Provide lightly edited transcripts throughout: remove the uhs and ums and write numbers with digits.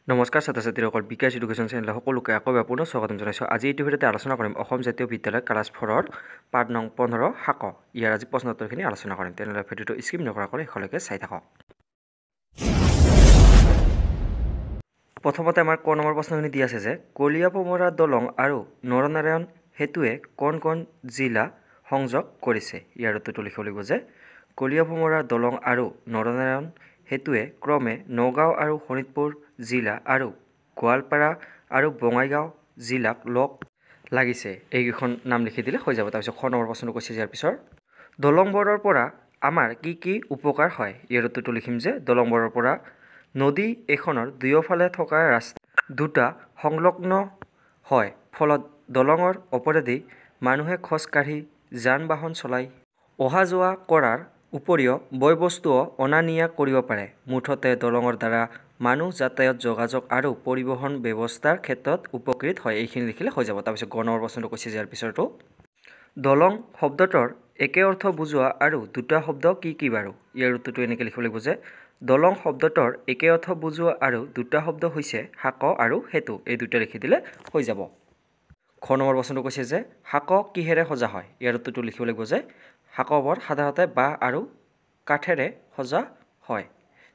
নমস্কাৰ ছাত্ৰ ছাত্ৰীসকল, বিকাশ এডুকেশ্যন চেনেলৰ সকলোকে আকৌ পুনৰ স্বাগতম জনাইছোঁ। আজি এই ভিডিঅ'তে আলোচনা কৰিম অসম জাতীয় বিদ্যালয় ক্লাছ 4ৰ পাঠ নং 15 শাক। ইয়াৰ আজি প্ৰশ্ন উত্তৰখিনি আলোচনা কৰিম। তেনেহ'লে ভিডিঅ'টো স্কিপ নকৰাকৈ শেষলৈকে চাই থাকক। প্ৰথমতে আমাৰ ক নম্বৰ প্ৰশ্নখিনি দি আছে যে কলিয়াভোমোৰা দলং আৰু নৰনাৰায়ণ সেতুৱে কোন কোন জিলা সংযোগ কৰিছে। ইয়াৰ উত্তৰটো লিখিব লাগিব যে কলিয়াভোমোৰা দলং আৰু নৰনাৰায়ণ সেতুৱে ক্ৰমে নগাঁও আৰু শোণিতপুৰ জিলা আৰু গোৱালপাৰা আৰু বঙাইগাঁও জিলাক লগ লাগিছে। এইকেইখন নাম লিখি দিলে হৈ যাব। তাৰপিছত খ নম্বৰ প্ৰশ্নটো কৈছে ইয়াৰ পিছৰ দলংবোৰৰ পৰা আমাৰ কি কি উপকাৰ হয়। ইয়াৰ উত্তৰটো লিখিম যে দলংবোৰৰ পৰা নদী এখনৰ দুয়োফালে থকা ৰাস্তা দুটা সংলগ্ন হয়, ফলত দলঙৰ ওপৰেদি মানুহে খোজকাঢ়ি যান বাহন চলাই অহা যোৱা কৰাৰ উপৰিও বয় বস্তুও অনা নিয়া কৰিব পাৰে। মুঠতে দলঙৰ দ্বাৰা মানুহ যাতায়াত যোগাযোগ আৰু পৰিবহণ ব্যৱস্থাৰ ক্ষেত্ৰত উপকৃত হয়। এইখিনি লিখিলে হৈ যাব। তাৰপিছত গ নম্বৰ প্ৰশ্নটো কৈছে ইয়াৰ পিছৰটো দলং শব্দটোৰ একে অৰ্থ বুজোৱা আৰু দুটা শব্দ কি কি বাৰু। ইয়াৰ উত্তৰটো এনেকৈ লিখিব লাগিব যে দলং শব্দটোৰ একে অৰ্থ বুজোৱা আৰু দুটা শব্দ হৈছে শাক আৰু সেতু। এই দুটা লিখি দিলে হৈ যাব। খ নম্বৰ প্ৰশ্নটো কৈছে যে শাক কিহেৰে সজা হয়। ইয়াৰ উত্তৰটো লিখিব লাগিব যে শাকবোৰ সাধাৰণতে বাঁহ আৰু কাঠেৰে সজা হয়।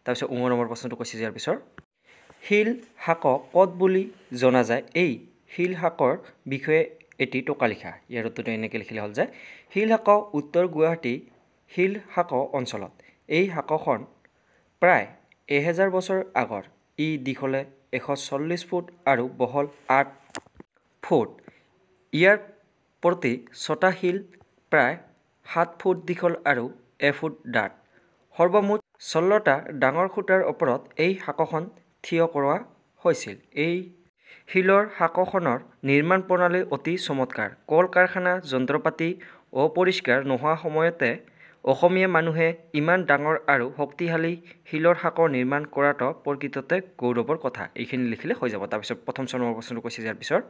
তাৰপিছত ঙ নম্বৰ প্ৰশ্নটো কৈছে ইয়াৰ পিছৰ শিল শাক ক'ত বুলি জনা যায়। এই শিল শাকৰ বিষয়ে এটি টোকা লিখা। ইয়াৰ উত্তৰটো এনেকৈ লিখিলে হ'ল যে শিল শাক উত্তৰ গুৱাহাটী শিল শাক অঞ্চলত। এই শাকখন প্ৰায় 1000 বছৰ আগৰ। ই দীঘলে 140 ফুট আৰু বহল 8 ফুট। ইয়াৰ প্ৰতি ছটা শিল প্ৰায় 7 ফুট দীঘল আৰু 1 ফুট ডাঠ। সৰ্বমুঠ 16টা ডাঙৰ খুঁটাৰ ওপৰত এই শাকখন থিয় কৰোৱা হৈছিল। এই শিলৰ শাকখনৰ নিৰ্মাণ প্ৰণালী অতি চমৎকাৰ। কল কাৰখানা যন্ত্ৰপাতি অপৰিষ্কাৰ নোহোৱা সময়তে অসমীয়া মানুহে ইমান ডাঙৰ আৰু শক্তিশালী শিলৰ শাক নিৰ্মাণ কৰাটো প্ৰকৃততে গৌৰৱৰ কথা। এইখিনি লিখিলে হৈ যাব। তাৰপিছত প্ৰথম নম্বৰ প্ৰশ্নটো কৈছে ইয়াৰ পিছত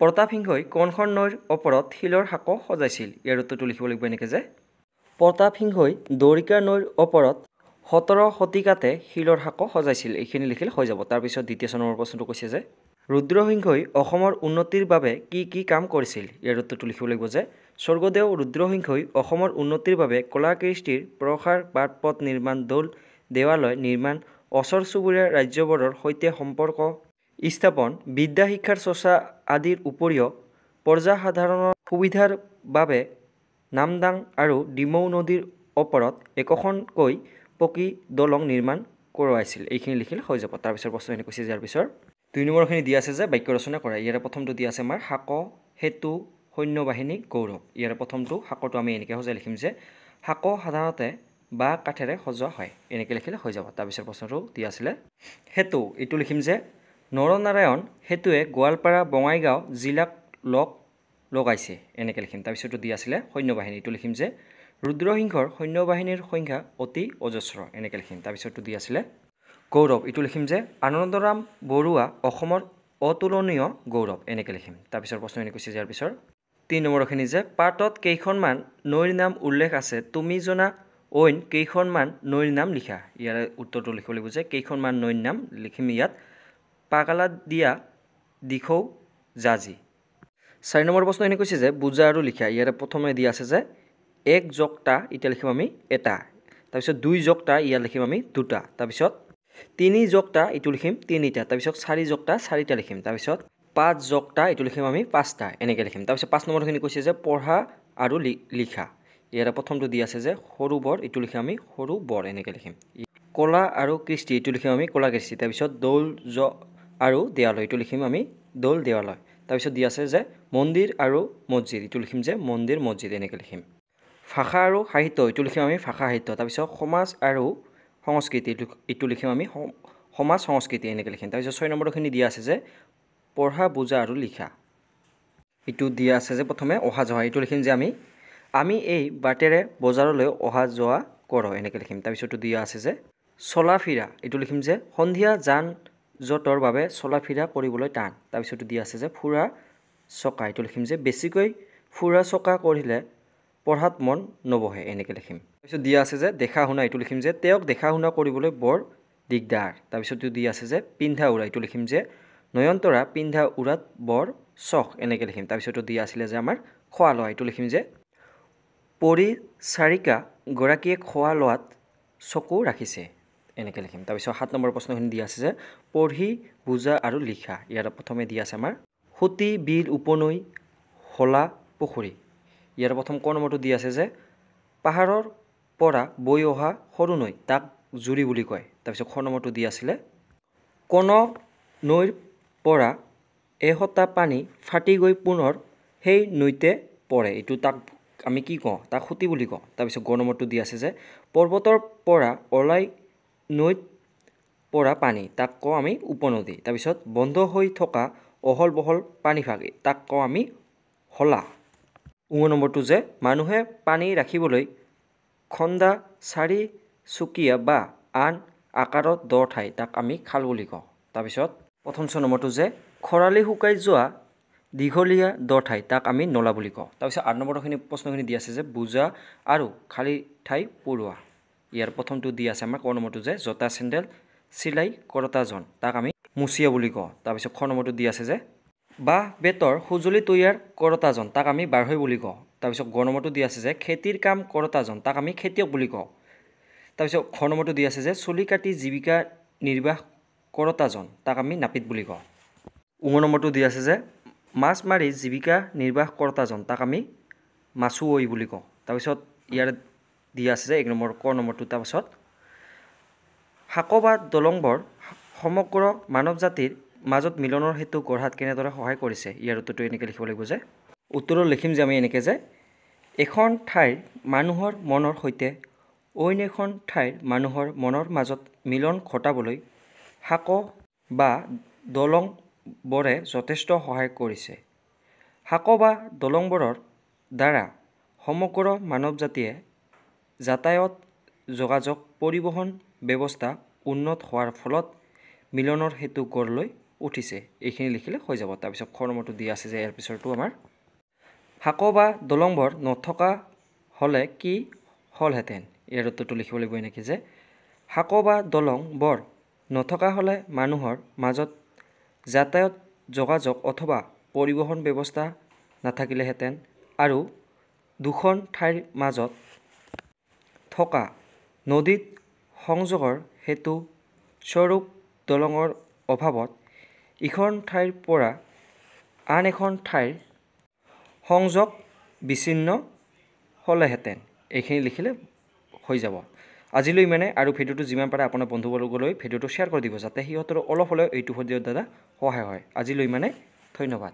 প্ৰতাপসিংহই কোনখন নৈৰ ওপৰত শিলৰ শাক সজাইছিল। ইয়াৰ উত্তৰটো লিখিব লাগিব এনেকৈ যে প্ৰতাপসিংহই দৰিকা নৈৰ ওপৰত 17 শতিকাতে শিলৰ শাক সজাইছিল। এইখিনি লিখিলে হৈ যাব। তাৰপিছত দ্বিতীয় নম্বৰ প্ৰশ্নটো কৈছে যে ৰুদ্ৰসিংহই অসমৰ উন্নতিৰ বাবে কি কি কাম কৰিছিল। ইয়াৰ উত্তৰটো লিখিব লাগিব যে স্বৰ্গদেউ ৰুদ্ৰসিংহই অসমৰ উন্নতিৰ বাবে কলা কৃষ্টিৰ প্ৰসাৰ বাট পথ নিৰ্মাণ দৌল দেৱালয় নিৰ্মাণ ওচৰ চুবুৰীয়া ৰাজ্যবোৰৰ সৈতে সম্পৰ্ক স্থাপন বিদ্যা শিক্ষাৰ চৰ্চা আদিৰ উপৰিও প্ৰজাসাধাৰণৰ সুবিধাৰ বাবে নামদাং আৰু ডিমৌ নদীৰ ওপৰত একোখনকৈ পকী দলং নিৰ্মাণ কৰোৱাইছিল। এইখিনি লিখিলে হৈ যাব। তাৰপিছত প্ৰশ্নখিনি কৈছে ইয়াৰ পিছৰ 2 নম্বৰখিনি দি আছে যে বাক্য ৰচনা কৰা। ইয়াৰে প্ৰথমটো দি আছে আমাৰ শাক সেতু সৈন্যবাহিনী গৌৰৱ। ইয়াৰে প্ৰথমটো শাকটো আমি এনেকৈ সজাই লিখিম যে শাক সাধাৰণতে বাঁহ কাঠেৰে সজোৱা হয়। এনেকৈ লিখিলে হৈ যাব। তাৰপিছত প্ৰশ্নটো দি আছিলে সেতু। এইটো লিখিম যে নৰনাৰায়ণ সেতুৱে গোৱালপাৰা বঙাইগাঁও জিলাক লগাইছে। এনেকৈ লিখিম। তাৰপিছতো দি আছিলে সৈন্যবাহিনী। এইটো লিখিম যে ৰুদ্ৰসিংহৰ সৈন্যবাহিনীৰ সংখ্যা অতি অজস্ৰ। এনেকৈ লিখিম। তাৰপিছতো দি আছিলে গৌৰৱ। এইটো লিখিম যে আনন্দৰাম বৰুৱা অসমৰ অতুলনীয় গৌৰৱ। এনেকৈ লিখিম। তাৰপিছত প্ৰশ্নখিনি কৈছে ইয়াৰ পিছৰ 3 নম্বৰখিনি যে পাঠত কেইখনমান নৈৰ নাম উল্লেখ আছে, তুমি জনা অইন কেইখনমান নৈৰ নাম লিখা। ইয়াৰ উত্তৰটো লিখিব লাগিব যে কেইখনমান নৈৰ নাম লিখিম ইয়াত পাগালাদিয়া দিখৌ জাজি। 4 নম্বৰ প্ৰশ্নখিনি কৈছে যে বুজা আৰু লিখা। ইয়াৰে প্ৰথমে দি আছে যে 1 + টা এতিয়া লিখিম আমি এটা। তাৰপিছত 2 + টা ইয়াত লিখিম আমি দুটা। তাৰপিছত 3 + টা এইটো লিখিম তিনিটা। তাৰপিছত 4 + টা চাৰিটা লিখিম। তাৰপিছত 5 + টা এইটো লিখিম আমি পাঁচটা। এনেকৈ লিখিম। তাৰপিছত 5 নম্বৰখিনি কৈছে যে পঢ়া আৰু লিখা। ইয়াৰে প্ৰথমটো দি আছে যে সৰু বৰ এইটো লিখিম আমি সৰু বৰ। এনেকৈ লিখিম। কলা আৰু কৃষ্টি এইটো লিখিম আমি কলা কৃষ্টি। তাৰপিছত দৌল আৰু দেৱালয় এইটো লিখিম আমি দৌল দেৱালয়। তাৰপিছত দি আছে যে মন্দিৰ আৰু মছজিদ এইটো লিখিম যে মন্দিৰ মছজিদ। এনেকৈ লিখিম। ভাষা আৰু সাহিত্য এইটো লিখিম আমি ভাষা সাহিত্য। তাৰপিছত সমাজ আৰু সংস্কৃতি এইটো লিখিম আমি সমাজ সংস্কৃতি। এনেকৈ লিখিম। তাৰপিছত 6 নম্বৰখিনি দিয়া আছে যে পঢ়া বুজা আৰু লিখা। এইটো দিয়া আছে যে প্ৰথমে অহা যোৱা এইটো লিখিম যে আমি এই বাটেৰে বজাৰলৈ অহা যোৱা কৰোঁ। এনেকৈ লিখিম। তাৰপিছতো দিয়া আছে যে চলা ফিৰা এইটো লিখিম যে সন্ধিয়া যান জঁটৰ বাবে চলা ফিৰা কৰিবলৈ টান। তাৰপিছতো দিয়া আছে যে ফুৰা চকা এইটো লিখিম যে বেছিকৈ ফুৰা চকা কৰিলে পঢ়াত মন নবহে। এনেকৈ লিখিম। তাৰপিছত দিয়া আছে যে দেখা শুনা এইটো লিখিম যে তেওঁক দেখা শুনা কৰিবলৈ বৰ দিগদাৰ। তাৰপিছত এইটো দি আছে যে পিন্ধা উৰা, এইটো লিখিম যে নয়নতৰা পিন্ধা উৰাত বৰ চখ, এনেকৈ লিখিম। তাৰপিছত এইটো দিয়া আছিলে যে আমাৰ খোৱা লোৱা, এইটো লিখিম যে পৰিচাৰিকা গৰাকীয়ে খোৱা লোৱাত চকু ৰাখিছে, এনেকৈ লিখিম। তাৰপিছত 7 নম্বৰ প্ৰশ্নখিনি দিয়া আছে যে পঢ়ি বুজা আৰু লিখা। ইয়াৰ প্ৰথমে দিয়া আছে আমাৰ সুঁতি, বিল, উপনৈ, হলা, পুখুৰী। ইয়াৰ প্ৰথম ক নম্বৰটো দিয়া আছে যে পাহাৰৰ পৰা বৈ অহা সৰু নৈ তাক জুৰি বুলি কয়। তাৰপিছত খ নম্বৰটো দিয়া আছিলে কোন নৈৰ পৰা এহতা পানী ফাটি গৈ পুনৰ সেই নৈতে পৰে, এইটো তাক আমি কি কওঁ, তাক সুঁতি বুলি কওঁ। তাৰপিছত গ নম্বৰটো দিয়া আছে যে পৰ্বতৰ পৰা ওলাই নৈত পৰা পানী তাক কওঁ আমি উপনদী। তাৰপিছত বন্ধ হৈ থকা অহল বহল পানীভাগ তাক কওঁ আমি হলা। নম্বৰটো যে মানুহে পানী ৰাখিবলৈ খন্দা চাৰিচুকীয়া বা আন আকাৰত দ ঠাই তাক আমি খাল বুলি কওঁ। তাৰপিছত প্ৰথম নম্বৰটো যে খৰালি শুকাই যোৱা দীঘলীয়া দ ঠাই তাক আমি নলা বুলি কওঁ। তাৰপিছত 8 নম্বৰটো প্ৰশ্নখিনি দিয়া আছে যে বুজা আৰু খালী ঠাই পূৰোৱা। ইয়াৰ প্ৰথমটো দিয়া আছে আমাৰ ক নম্বৰটো যে জোতা চেণ্ডেল চিলাই কৰোঁতাজন তাক আমি মুচিয়া বুলি কওঁ। তাৰপিছত খ নম্বৰটো দিয়া আছে যে বাঁহ বেতৰ সঁজুলি তৈয়াৰ কৰোঁতাজন তাক আমি বাঢ়ৈ বুলি কওঁ। তাৰপিছত গ নম্বৰটো দিয়া আছে যে খেতিৰ কাম কৰোঁতাজন তাক আমি খেতিয়ক বুলি কওঁ। তাৰপিছত খ নম্বৰটো দিয়া আছে যে চুলি কাটি জীৱিকা নিৰ্বাহ কৰোঁতাজন তাক আমি নাপিত বুলি কওঁ। নম্বৰটো দিয়া আছে যে মাছ মাৰি জীৱিকা নিৰ্বাহ কৰোঁতাজন তাক আমি মাছুৱৈ বুলি কওঁ। তাৰপিছত ইয়াৰ দিয়া আছে যে 1 নম্বৰ ক নম্বৰটো তাৰপাছত সাঁকো বা দলংবোৰ সমগ্ৰ মানৱ জাতিৰ মাজত মিলনৰ সেতু গঢ়াত কেনেদৰে সহায় কৰিছে। ইয়াৰ উত্তৰটো এনেকৈ লিখিব লাগিব যে উত্তৰত লিখিম যে আমি এনেকৈ যে এখন ঠাইৰ মানুহৰ মনৰ সৈতে অইন এখন ঠাইৰ মানুহৰ মনৰ মাজত মিলন ঘটাবলৈ সাঁকো বা দলংবোৰে যথেষ্ট সহায় কৰিছে। সাঁকো বা দলংবোৰৰ দ্বাৰা সমগ্ৰ মানৱ জাতিয়ে যাতায়াত, যোগাযোগ, পৰিবহণ ব্যৱস্থা উন্নত হোৱাৰ ফলত মিলনৰ সেতু গঢ় লৈ উঠিছে। এইখিনি লিখিলে হৈ যাব। তাৰপিছত খ নম্বৰটো দিয়া আছে যে ইয়াৰ পিছৰটো আমাৰ সাঁকো বা দলংবোৰ নথকা হ'লে কি হ'লহেঁতেন। ইয়াৰ উত্তৰটো লিখিব লাগিব এনেকৈ যে সাঁকো বা দলংবোৰ নথকা হ'লে মানুহৰ মাজত যাতায়াত, যোগাযোগ অথবা পৰিবহণ ব্যৱস্থা নাথাকিলেহেঁতেন আৰু দুখন ঠাইৰ মাজত থকা নদীত সংযোগৰ সেতু স্বৰূপ দলঙৰ অভাৱত ইখন ঠাইৰ পৰা আন এখন ঠাইৰ সংযোগ বিচ্ছিন্ন হ'লেহেঁতেন। এইখিনি লিখিলে হৈ যাব। আজিলৈ ইমানে, আৰু ভিডিঅ'টো যিমান পাৰে আপোনাৰ বন্ধুবৰ্গলৈ ভিডিঅ'টো শ্বেয়াৰ কৰি দিব যাতে সিহঁতৰো অলপ হ'লেও এইটো ভিডিঅ'ৰ দ্বাৰা সহায় হয়। আজিলৈ ইমানে, ধন্যবাদ।